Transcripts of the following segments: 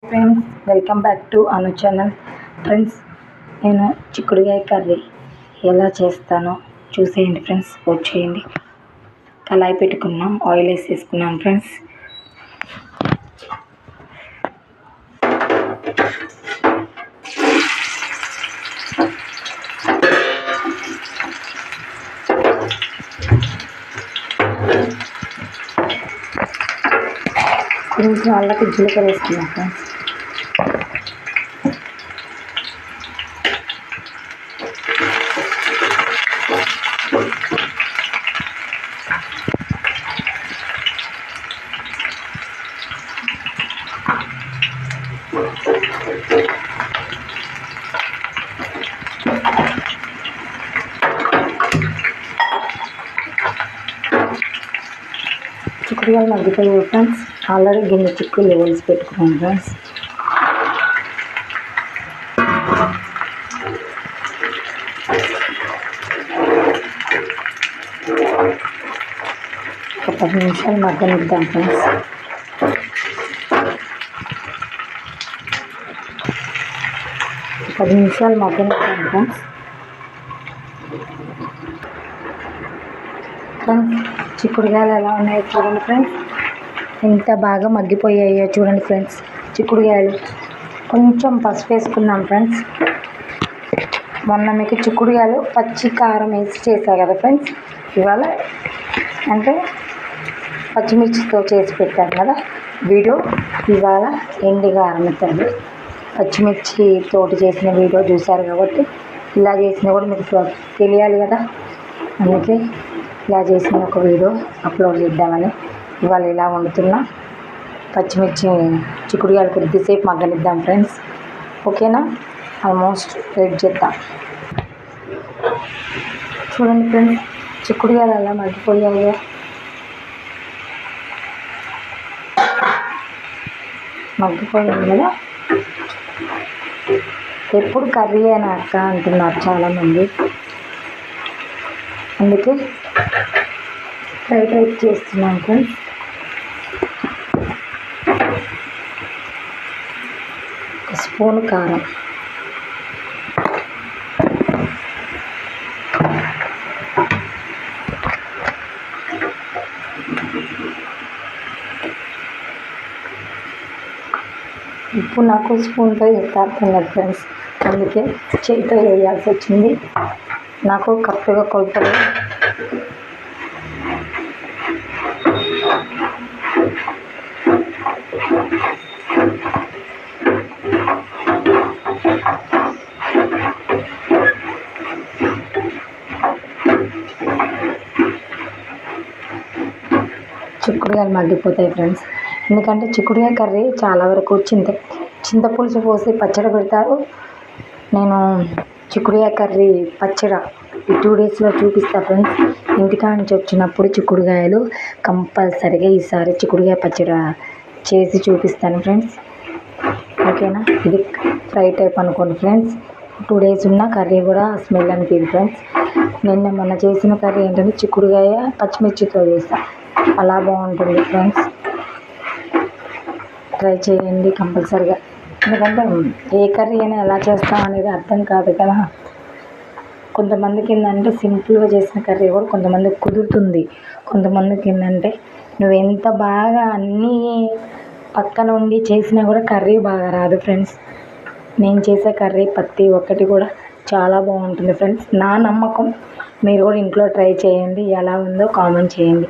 Friends, welcome back to Anu channel. Friends, నేను చిక్కుడుకాయ curry ఎలా చేస్తానో చూసేయండి ఫ్రెండ్స్. వచ్చేయండి. కళాయి పెట్టుకున్నాం, ఆయిల్ వేసేసుకున్నాం ఫ్రెండ్స్. కొంచెం అల్లకి జీలకర్ర వేసుకున్నాం ఫ్రెండ్స్. చిక్కుడుకాయలు మగ్గిపోయాయి ఫ్రెండ్స్. ఆల్రెడీ గిన్నె చిక్కులు వేసి పెట్టుకున్నాను ఫ్రెండ్స్. ఒక 10 నిమిషాలు మగ్గనిద్దాం ఫ్రెండ్స్. ఫ్రెండ్స్, చిక్కుడుకాయలు ఎలా ఉన్నాయో చూడండి ఫ్రెండ్స్. ఎంత బాగా మగ్గిపోయాయో చూడండి ఫ్రెండ్స్. చిక్కుడుకాయలు కొంచెం పసుపు వేసుకున్నాం ఫ్రెండ్స్. మొన్న మీకు చిక్కుడుకాయలు పచ్చి కారం వేసి చేశాను కదా ఫ్రెండ్స్. ఇవాళ అంటే పచ్చిమిర్చితో చేసి పెట్టాను కదా వీడియో. ఇవాళ ఎండి కారం అవుతుంది. పచ్చిమిర్చి తోటి చేసిన వీడియో చూశారు కాబట్టి ఇలా చేసిన కూడా మీకు తెలియాలి కదా. అందుకే ఇలా చేసిన ఒక వీడియో అప్లోడ్ చేద్దామని ఇవాళ ఇలా వండుతున్నా. పచ్చిమిర్చి చిక్కుడుకాయలు కొద్దిసేపు మగ్గనిద్దాం ఫ్రెండ్స్. ఓకేనా? ఆల్మోస్ట్ వెయిట్ చేద్దాం. చూడండి ఫ్రెండ్స్, చిక్కుడుకాయలు అలా మగ్గిపోయాయో. మగ్గిపోయింది కదా. ఎప్పుడు కర్రీ అయినా అక్క అంటున్నారు చాలామంది. అందుకే ఫ్రై టైప్ చేస్తున్నాను ఫ్రెండ్స్. ఒక స్పూన్ కారం, ఉప్పు నాకు స్పూన్తో వేస్తాను ఫ్రెండ్స్. అందుకే చేతితో వేయాల్సి వచ్చింది. నాకు కరెక్ట్గా కొలతలు చిక్కుడుకాయలు మగ్గిపోతాయి ఫ్రెండ్స్. ఎందుకంటే చిక్కుడుకాయ కర్రీ చాలా వరకు చింతపులుసు పోసి పచ్చడి పెడతారు. నేను చిక్కుడుకాయ కర్రీ పచ్చడి ఈ 2 డేస్లో చూపిస్తా ఫ్రెండ్స్. ఇంటికాడ నుంచి వచ్చినప్పుడు చిక్కుడుకాయలు కంపల్సరిగా ఈసారి చిక్కుడుకాయ పచ్చడి చేసి చూపిస్తాను ఫ్రెండ్స్. ఓకేనా? ఇది ఫ్రై టైప్ అనుకోండి ఫ్రెండ్స్. 2 డేస్ ఉన్న కర్రీ కూడా స్మెల్ అనిపించింది ఫ్రెండ్స్. మొన్న చేసిన కర్రీ ఏంటంటే చిక్కుడుకాయ పచ్చిమిర్చితో చేస్తా. అలా బాగుంటుంది ఫ్రెండ్స్. ట్రై చేయండి కంపల్సరిగా. ఎందుకంటే ఏ కర్రీ అయినా ఎలా చేస్తాం అనేది అర్థం కాదు కదా. కొంతమందికి ఏంటంటే సింపుల్గా చేసిన కర్రీ కూడా కొంతమందికి కుదురుతుంది. కొంతమందికి ఏంటంటే నువ్వు ఎంత బాగా అన్నీ పక్కన ఉండి చేసినా కూడా కర్రీ బాగా రాదు ఫ్రెండ్స్. నేను చేసే కర్రీ ప్రతి ఒక్కటి కూడా చాలా బాగుంటుంది ఫ్రెండ్స్. నా నమ్మకం. మీరు కూడా ఇంట్లో ట్రై చేయండి. ఎలా ఉందో కామెంట్ చేయండి.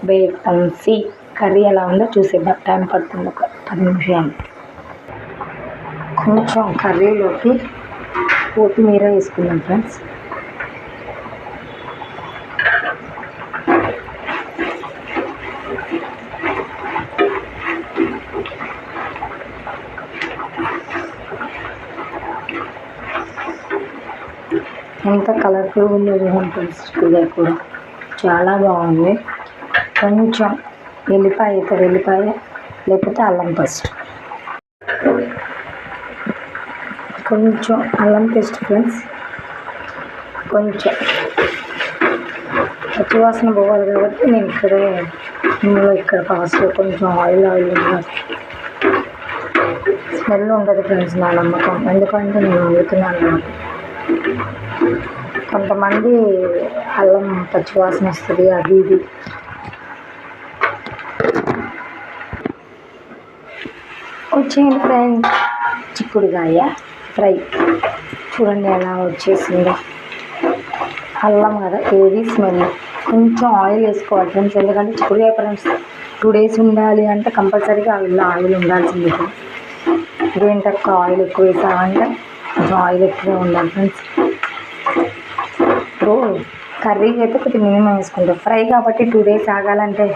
వేసి కర్రీ ఎలా ఉందో చూసేద్దాం. టైం పడుతుంది, ఒక 10 నిమిషాలు. కొంచెం కర్రీలోకి కొత్తిమీర వేసుకుందాం ఫ్రెండ్స్. ఎంత కలర్ఫుల్గా ఉందో చూడండి ఫ్రెండ్స్. చిక్కుడుకాయ కూడా చాలా బాగుంది. కొంచెం వెల్లిపాయ లేకపోతే అల్లం పేస్ట్, కొంచెం అల్లం పేస్ట్ ఫ్రెండ్స్. కొంచెం పచ్చివాసన పోవాలి కాబట్టి నేను ఇక్కడ ఫాస్ట్గా కొంచెం ఆయిల్ స్మెల్ ఉండదు ఫ్రెండ్స్, నా నమ్మకం. ఎందుకంటే నేను వండుతున్నాను కాబట్టి. కొంతమంది అల్లం పచ్చివాసన వస్తుంది అది ఇది. వచ్చేయండి ఫ్రెండ్స్, చిక్కుడుకాయ ఫ్రై చూడండి ఎలా వచ్చేసిందో. అల్లం కదా, ఏది స్మెల్. కొంచెం ఆయిల్ వేసుకోవాలి ఫ్రెండ్స్, ఎందుకంటే చిక్కుడుకాయ ఫ్రెండ్స్ 2 days ఉండాలి అంటే కంపల్సరీగా ఆయిల్ ఉండాల్సింది. ఇదేంటక్క ఆయిల్ ఎక్కువ వేసామంటే కొంచెం ఆయిల్ ఎక్కువ ఉండాలి ఫ్రెండ్స్. ఇప్పుడు కర్రీకి అయితే కొద్దిగా మినిమం వేసుకుంటాం, ఫ్రై కాబట్టి 2 days ఆగాలంటే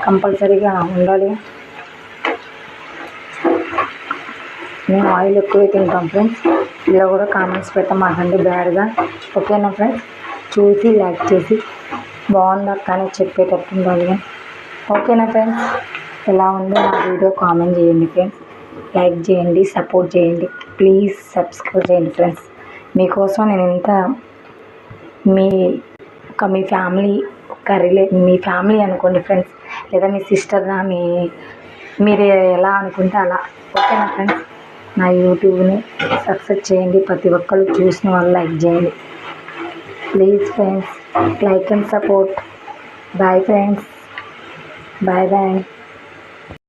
కంపల్సరీగా ఉండాలి. మేము ఆయిల్ ఎక్కువ తింటాం ఫ్రెండ్స్. ఇలా కూడా కామెంట్స్ పెడతాం మాకంటే బ్యాడ్గా. ఓకేనా ఫ్రెండ్స్, చూసి లైక్ చేసి బాగుందా కానీ చెప్పేటట్టు ఉండాలి. ఓకేనా ఫ్రెండ్స్, ఎలా ఉందో నా వీడియో కామెంట్ చేయండి ఫ్రెండ్స్, లైక్ చేయండి, సపోర్ట్ చేయండి, ప్లీజ్ సబ్స్క్రైబ్ చేయండి ఫ్రెండ్స్. మీకోసం నేను ఎంత మీ ఫ్యామిలీ మీ ఫ్యామిలీ అనుకోండి ఫ్రెండ్స్, లేదా మీ సిస్టర్నా మీరు ఎలా అనుకుంటే అలా. ఓకేనా ఫ్రెండ్స్, నా యూట్యూబ్ని సక్సెస్ చేయండి. ప్రతి ఒక్కరు చూసిన వాళ్ళు లైక్ చేయండి please friends. Like and support. Bye friends, bye bye.